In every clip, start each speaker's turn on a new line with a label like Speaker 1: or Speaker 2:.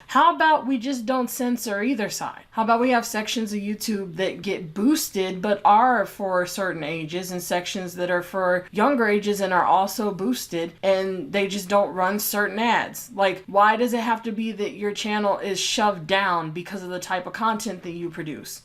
Speaker 1: How about we just don't censor either side? How about we have sections of YouTube that get boosted but are for certain ages, and sections that are for younger ages and are also boosted, and they just don't run certain ads? Like, why does it have to be that your channel is shoved down because of the type of content that you produce?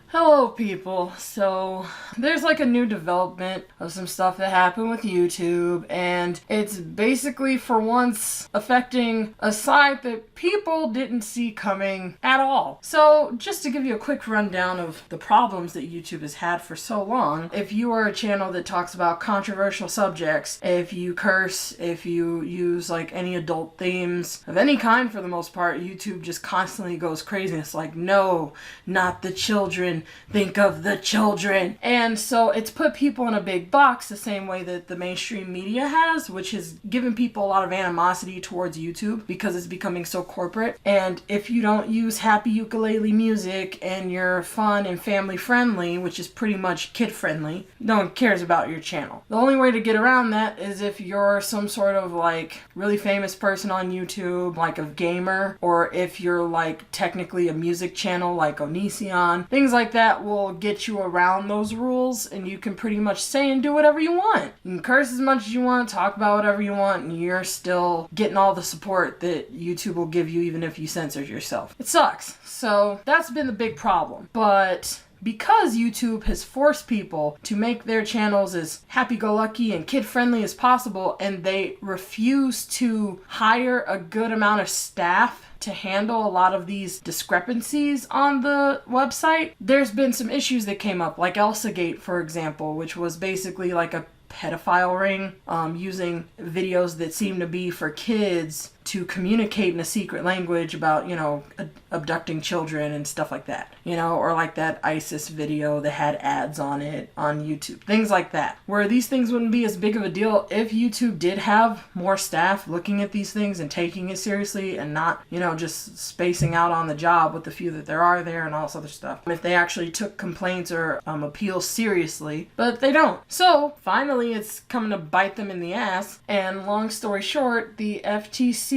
Speaker 1: Hello people, so there's like a new development of some stuff that happened with YouTube, and it's basically for once affecting a site that people didn't see coming at all. So just to give you a quick rundown of the problems that YouTube has had for so long, if you are a channel that talks about controversial subjects, if you curse, if you use like any adult themes of any kind, for the most part, YouTube just constantly goes crazy. It's like, no, not the children. Think of the children. And so it's put people in a big box the same way that the mainstream media has, which has given people a lot of animosity towards YouTube because it's becoming so corporate. And if you don't use happy ukulele music and you're fun and family friendly, which is pretty much kid friendly, no one cares about your channel. The only way to get around that is if you're some sort of like really famous person on YouTube, like a gamer, or if you're like technically a music channel like Onision. Things like that will get you around those rules, and you can pretty much say and do whatever you want. You can curse as much as you want, talk about whatever you want, and you're still getting all the support that YouTube will give you even if you censor yourself. It sucks. So that's been the big problem. But because YouTube has forced people to make their channels as happy-go-lucky and kid-friendly as possible, and they refuse to hire a good amount of staff to handle a lot of these discrepancies on the website, there's been some issues that came up, like Elsagate, for example, which was basically like a pedophile ring, using videos that seem to be for kids to communicate in a secret language about, you know, abducting children and stuff like that, you know, or like that ISIS video that had ads on it on YouTube, things like that, where these things wouldn't be as big of a deal if YouTube did have more staff looking at these things and taking it seriously and not, you know, just spacing out on the job with the few that there are there and all this other stuff. If they actually took complaints or appeals seriously, but they don't. So finally it's coming to bite them in the ass, and long story short, the FTC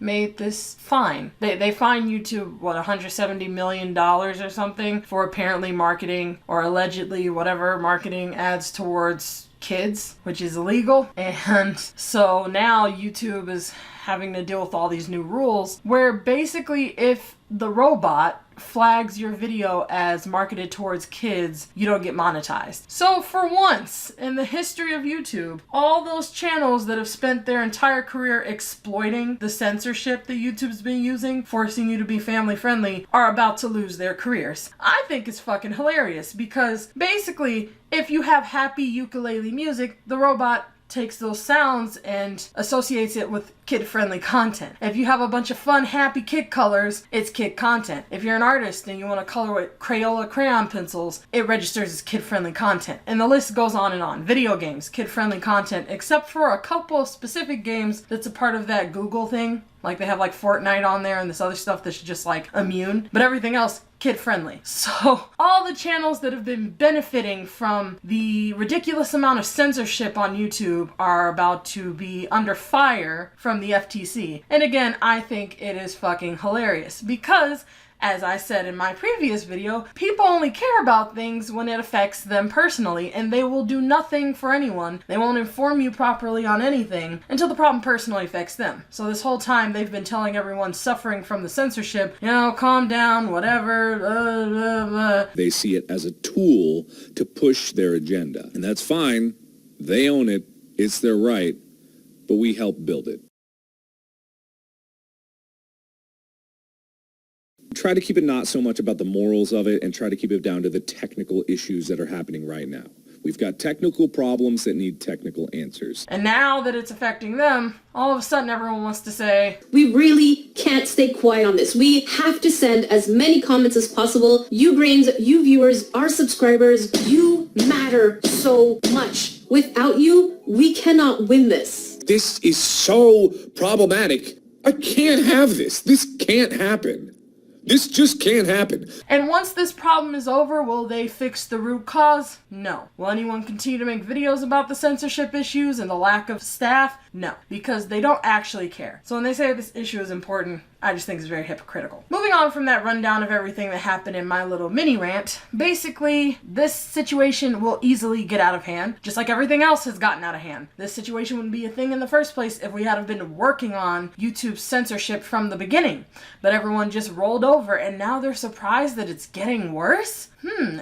Speaker 1: made this fine. They fined YouTube, what, $170 million or something for apparently marketing, or allegedly whatever, marketing ads towards kids, which is illegal. And so now YouTube is having to deal with all these new rules where basically if the robot flags your video as marketed towards kids, you don't get monetized. So for once in the history of YouTube, all those channels that have spent their entire career exploiting the censorship that YouTube's been using, forcing you to be family friendly, are about to lose their careers. I think it's fucking hilarious because basically if you have happy ukulele music, the robot takes those sounds and associates it with kid-friendly content. If you have a bunch of fun, happy kid colors, it's kid content. If you're an artist and you want to color with Crayola crayon pencils, it registers as kid-friendly content. And the list goes on and on. Video games, kid-friendly content, except for a couple of specific games that's a part of that Google thing. Like they have like Fortnite on there and this other stuff that's just like immune. But everything else, kid-friendly. So all the channels that have been benefiting from the ridiculous amount of censorship on YouTube are about to be under fire from the FTC. And again, I think it is fucking hilarious because, as I said in my previous video, people only care about things when it affects them personally, and they will do nothing for anyone. They won't inform you properly on anything until the problem personally affects them. So this whole time they've been telling everyone suffering from the censorship, you know, calm down, whatever, blah, blah, blah.
Speaker 2: They see it as a tool to push their agenda. And that's fine. They own it. It's their right. But we help build it. Try to keep it not so much about the morals of it and try to keep it down to the technical issues that are happening right now. We've got technical problems that need technical answers.
Speaker 1: And now that it's affecting them, all of a sudden everyone wants to say,
Speaker 3: we really can't stay quiet on this. We have to send as many comments as possible. You brains, you viewers, our subscribers, you matter so much. Without you, we cannot win this.
Speaker 2: This is so problematic. I can't have this. This can't happen. This just can't happen.
Speaker 1: And once this problem is over, will they fix the root cause? No. Will anyone continue to make videos about the censorship issues and the lack of staff? No, because they don't actually care. So when they say this issue is important, I just think it's very hypocritical. Moving on from that rundown of everything that happened in my little mini rant, basically, this situation will easily get out of hand, just like everything else has gotten out of hand. This situation wouldn't be a thing in the first place if we hadn't been working on YouTube's censorship from the beginning. But everyone just rolled over and now they're surprised that it's getting worse?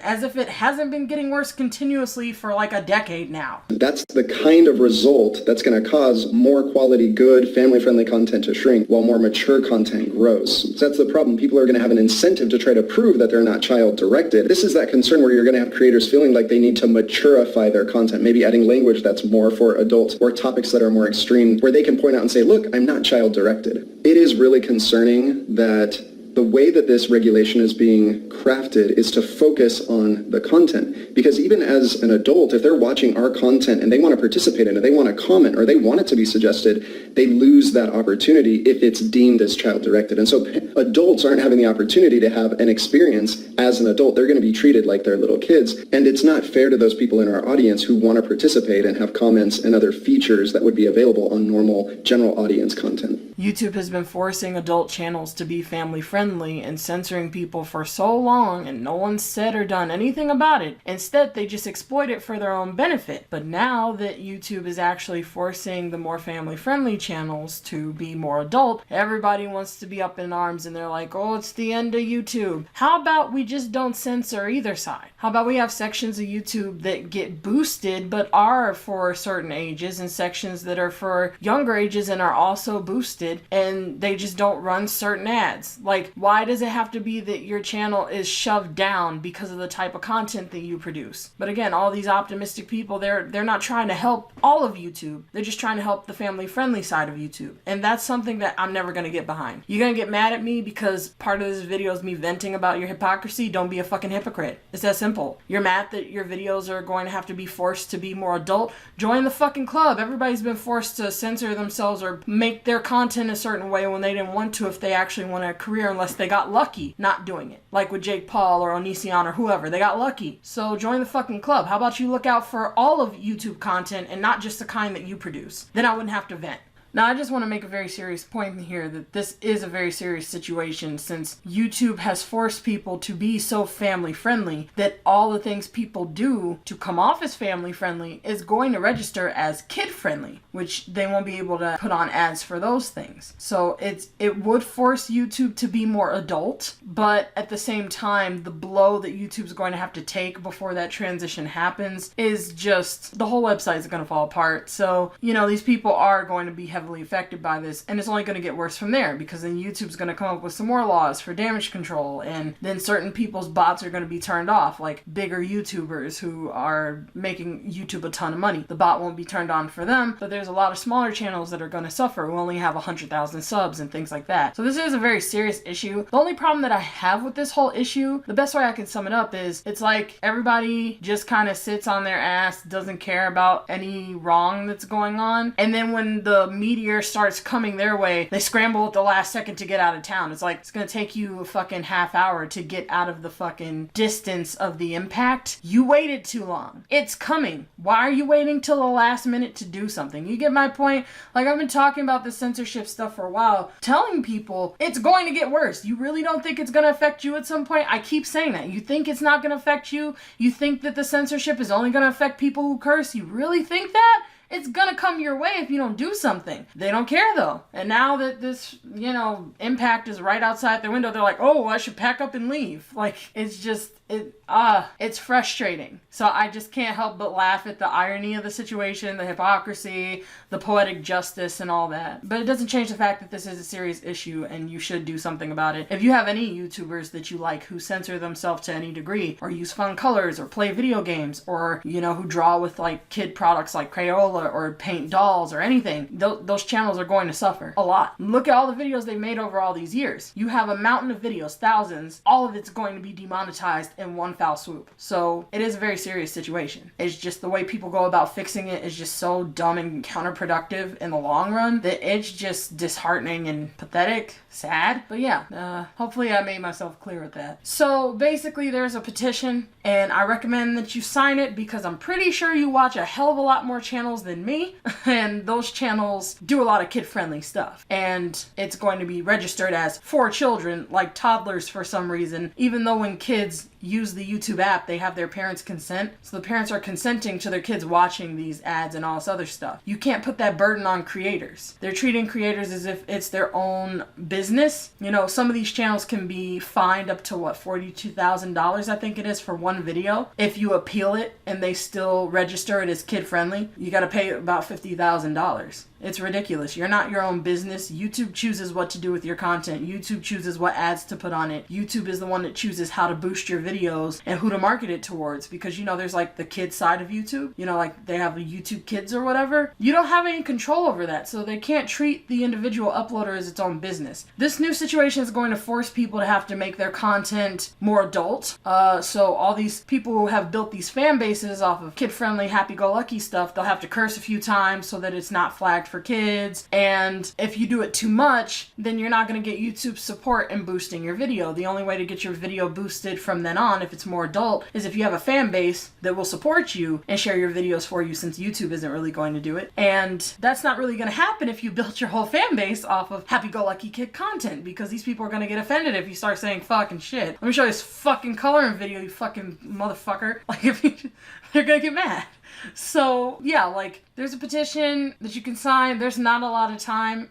Speaker 1: As if it hasn't been getting worse continuously for like a decade now.
Speaker 4: That's the kind of result that's going to cause more quality, good, family-friendly content to shrink while more mature content grows. So that's the problem. People are going to have an incentive to try to prove that they're not child-directed. This is that concern where you're going to have creators feeling like they need to maturify their content, maybe adding language that's more for adults or topics that are more extreme, where they can point out and say, look, I'm not child-directed. It is really concerning that the way that this regulation is being crafted is to focus on the content. Because even as an adult, if they're watching our content and they want to participate in it, they want to comment, or they want it to be suggested, they lose that opportunity if it's deemed as child-directed. And so adults aren't having the opportunity to have an experience as an adult. They're going to be treated like they're little kids. And it's not fair to those people in our audience who want to participate and have comments and other features that would be available on normal general audience content.
Speaker 1: YouTube has been forcing adult channels to be family-friendly and censoring people for so long, and no one said or done anything about it. Instead, they just exploit it for their own benefit. But now that YouTube is actually forcing the more family-friendly channels to be more adult, everybody wants to be up in arms and they're like, oh, it's the end of YouTube. How about we just don't censor either side? How about we have sections of YouTube that get boosted but are for certain ages, and sections that are for younger ages and are also boosted, and they just don't run certain ads? Like, why does it have to be that your channel is shoved down because of the type of content that you produce? But again, all these optimistic people, they're not trying to help all of YouTube. They're just trying to help the family-friendly side of YouTube. And that's something that I'm never going to get behind. You're going to get mad at me because part of this video is me venting about your hypocrisy? Don't be a fucking hypocrite. It's that simple. You're mad that your videos are going to have to be forced to be more adult? Join the fucking club. Everybody's been forced to censor themselves or make their content a certain way when they didn't want to, if they actually want a career, unless they got lucky not doing it. Like with Jake Paul or Onision or whoever. They got lucky. So join the fucking club. How about you look out for all of YouTube content and not just the kind that you produce? Then I wouldn't have to vent. Now, I just want to make a very serious point here that this is a very serious situation, since YouTube has forced people to be so family-friendly that all the things people do to come off as family-friendly is going to register as kid-friendly, which they won't be able to put on ads for those things. So it would force YouTube to be more adult, but at the same time, the blow that YouTube's going to have to take before that transition happens is just, the whole website is going to fall apart. So, these people are going to be heavily affected by this, and it's only going to get worse from there, because then YouTube's going to come up with some more laws for damage control, and then certain people's bots are going to be turned off, like bigger YouTubers who are making YouTube a ton of money. The bot won't be turned on for them, but there's a lot of smaller channels that are going to suffer who only have 100,000 subs and things like that. So this is a very serious issue. The only problem that I have with this whole issue, the best way I can sum it up is, it's like everybody just kind of sits on their ass, doesn't care about any wrong that's going on, and then when the media starts coming their way, they scramble at the last second to get out of town. It's like, it's gonna take you a fucking half hour to get out of the fucking distance of the impact. You waited too long. It's coming. Why are you waiting till the last minute to do something? You get my point? Like, I've been talking about the censorship stuff for a while, telling people it's going to get worse. You really don't think it's gonna affect you at some point? I keep saying that. You think it's not gonna affect you? You think that the censorship is only gonna affect people who curse? You really think that? It's gonna come your way if you don't do something. They don't care though. And now that this, impact is right outside their window, they're like, oh, I should pack up and leave. Like, it's just, it's frustrating. So I just can't help but laugh at the irony of the situation, the hypocrisy, the poetic justice, and all that. But it doesn't change the fact that this is a serious issue and you should do something about it. If you have any YouTubers that you like who censor themselves to any degree, or use fun colors, or play video games, or, who draw with like kid products like Crayola, or paint dolls, or anything, those channels are going to suffer a lot. Look at all the videos they made over all these years. You have a mountain of videos, thousands, all of it's going to be demonetized in one foul swoop. So it is a very serious situation. It's just the way people go about fixing it is just so dumb and counterproductive in the long run that it's just disheartening and pathetic, sad. But yeah, hopefully I made myself clear with that. So basically there's a petition, and I recommend that you sign it because I'm pretty sure you watch a hell of a lot more channels than me, and those channels do a lot of kid-friendly stuff. And it's going to be registered as for children, like toddlers for some reason, even though when kids use the YouTube app, they have their parents' consent. So the parents are consenting to their kids watching these ads and all this other stuff. You can't put that burden on creators. They're treating creators as if it's their own business. You know, some of these channels can be fined up to what, $42,000 I think it is for one video. If you appeal it and they still register it as kid-friendly, you gotta pay about $50,000. It's ridiculous. You're not your own business. YouTube chooses what to do with your content. YouTube chooses what ads to put on it. YouTube is the one that chooses how to boost your videos and who to market it towards, because you know there's like the kid side of YouTube. You know, like they have the YouTube Kids or whatever. You don't have any control over that, so they can't treat the individual uploader as its own business. This new situation is going to force people to have to make their content more adult. So all these people who have built these fan bases off of kid-friendly, happy-go-lucky stuff, they'll have to curse a few times so that it's not flagged for kids. And if you do it too much, then you're not going to get YouTube support in boosting your video. The only way to get your video boosted from then on, if it's more adult, is if you have a fan base that will support you and share your videos for you, since YouTube isn't really going to do it. And that's not really going to happen if you built your whole fan base off of happy-go-lucky kid content, because these people are going to get offended if you start saying fucking shit. Let me show you this fucking coloring video, you fucking motherfucker. Like, if you, they're going to get mad. So yeah, like, there's a petition that you can sign. There's not a lot of time.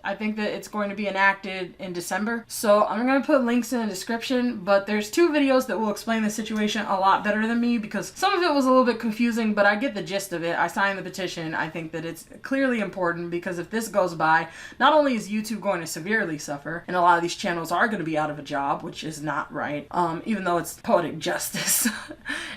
Speaker 1: I think that it's going to be enacted in December. So I'm going to put links in the description, but there's 2 videos that will explain the situation a lot better than me, because some of it was a little bit confusing, but I get the gist of it. I signed the petition. I think that it's clearly important, because if this goes by, not only is YouTube going to severely suffer, and a lot of these channels are going to be out of a job, which is not right, even though it's poetic justice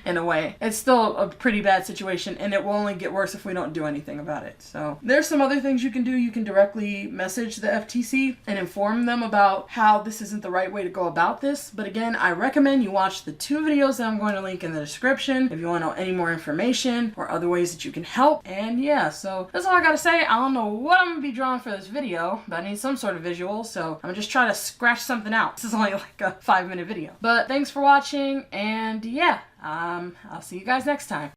Speaker 1: in a way. It's still a pretty bad situation, and it will only get worse if we don't do anything about it. So there's some other things you can do. You can directly message the FTC and inform them about how this isn't the right way to go about this. But again, I recommend you watch the 2 videos that I'm going to link in the description if you want to know any more information or other ways that you can help. And yeah, so that's all I gotta say. I don't know what I'm gonna be drawing for this video, but I need some sort of visual, so I'm just trying to scratch something out. This is only like a 5-minute video. But thanks for watching, and yeah, I'll see you guys next time.